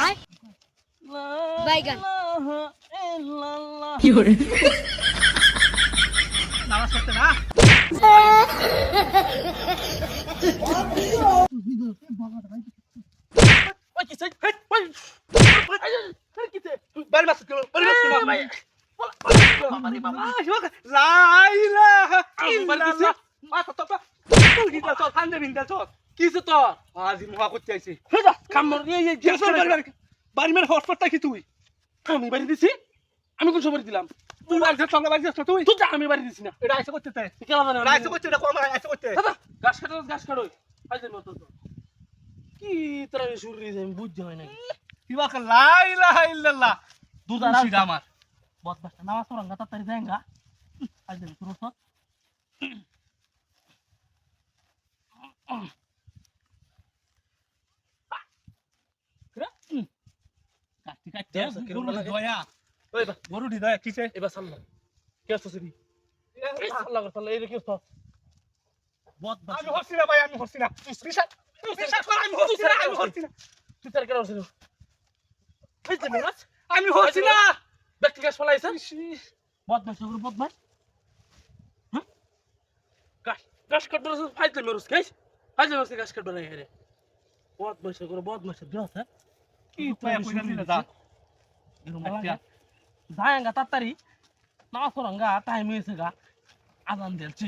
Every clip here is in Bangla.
আর বাইগান কি করে নামাজ পড়তে না ওই কি সেই ওই কিতে বাড়ি মাস কেন বাড়ি মাস কেন ভাই বাবা বাবা লাইলা ইল্লাল্লাহ মাথা তো তুই কি তো খান্দে বিন্দা তো কিছে তো আজি মুহা করতে আইছি কামর এই গেছর বাড়ি মের হসপিটাল কি তুই আমি বাড়ি দিছি আমি কোন সময় দিলাম তুই বাড়ি যাস সঙ্গে বাড়ি যাস তুই তুই যা আমি বাড়ি দিছি না এটা আইসা করতে তাই কেলা জানা এটা আইসা করতে এটা কম আইসা করতে দাদা গাছ কাটোই আইছে মত তো কি তোরা শুরু রে আমি বুঝতে হয় নাকি কিবা লা ইলাহা ইল্লাল্লাহ দুদারা সিধা আমার বদমাশটা নামাজ পড়াঙ্গা তাড়াতাড়ি যাঙ্গা আইছে তোর সব কাটি কাটি গরু দয়া ওই বা গরু দি দয়া কিছে এবা সাল্লাহ কে আছে নি আল্লাহ তাআলা এই কি তো বহুত আমি হচ্ছি না ভাই আমি হচ্ছি না বিশ্বাস কর আমি হচ্ছি না তুই তার কেন হচ্ছিস এই যে মাছ আমি হচ্ছি না ব্যক্তি গাছ ফলাইছ বদমাশ গরু বদমাশ হ্যাঁ গাছ কাটবার ফাইতে মেরুস গাইস ফাইতে মেরুস গাছ কাটবার নাই রে বদমাশ গরু বদমাশ দেওয়া স্যার কি তুই কইনা দিলে দা যায়ঙ্গা তাড়াতাড়ি নামাজ পড়াঙ্গা টাইম হয়েছে গা আজান দিলছি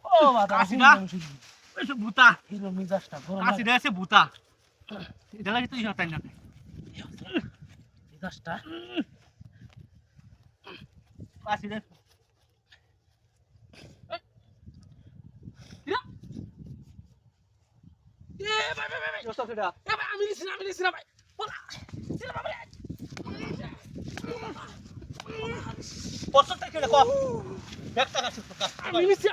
ও বাবা আসিনা এসে ভূতা হিরো মিজাজটা গরম আসিনা এসে ভূতা এটা লাগি তুই হতাই না মিজাজটা আসিনা এ ভাই জোস্তা সেটা এ ভাই আমি নিছি না ভাই বলা সিনা বাবা পছন্দ থেকে দেখো একটা গাছ তো গাছ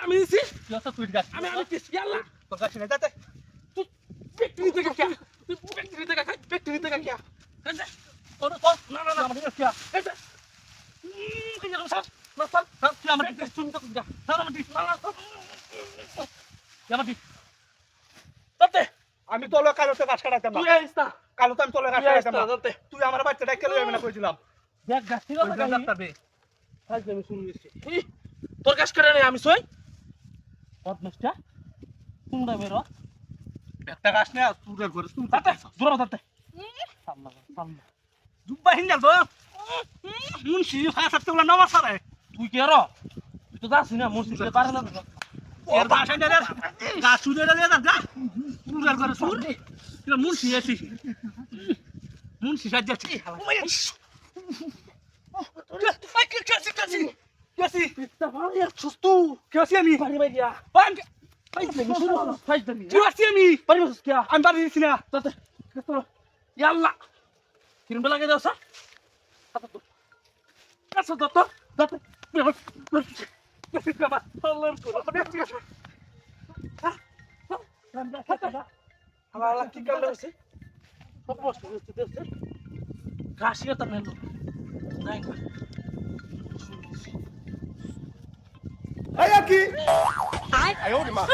আমি নিছি যত তুই গাছ আমি কিস ইয়াল্লা তো গাছ না যাতে তুই ফ্যাক্টরি থেকে কি তুই ফ্যাক্টরি থেকে কি কাজে ওর তো না আমাদের কি কাজে কি জানো স্যার না স্যার তুই আমাদের তুমি তো যা স্যার আমাদের না আমাদের তাতে আমি তো লোক কালোতে গাছ কাটাইতাম না তুই আইস না কালোতে আমি তো লোক গাছ কাটাইতাম না তুই আমার বাচ্চাটা কেন আমি না কইছিলাম দেখ গাছ ঠিক আছে যাবে আজ আমি শুনছি তোর গাছ কাটা নাই আমি সই বদমাশটা কুমড়া বেরো একটা গাছ না তুই করে তুই তাতে দূর তাতে সামনে জুব্বা হিন্দাল তো মুন্সি ফাসাতে বলা নামাজ সারে তুই কে রো তুই তো যাস না মুন্সি কে পারে না এর গাছ আইনা রে গাছ ছুঁড়ে রে যা তুই করে সুর তুই মুন্সি আছিস Munshi সাজ্জাছি Kasi, ya sustu. Kasi ami. Bari bari ya. Bang. Kasi ami. Bari bari kya? Am bari di sini. Tate. Kasto. Yalla. Kirim bela ke dosa. Tate tu. Kasto tate. Tate. Kasi kama. Allah ko. Hah? Randa kata. Hala ki kam dosa. Popos dosa. Kasi ya tanelo. Naik. Aí aqui! Ai! Aí onde, mano?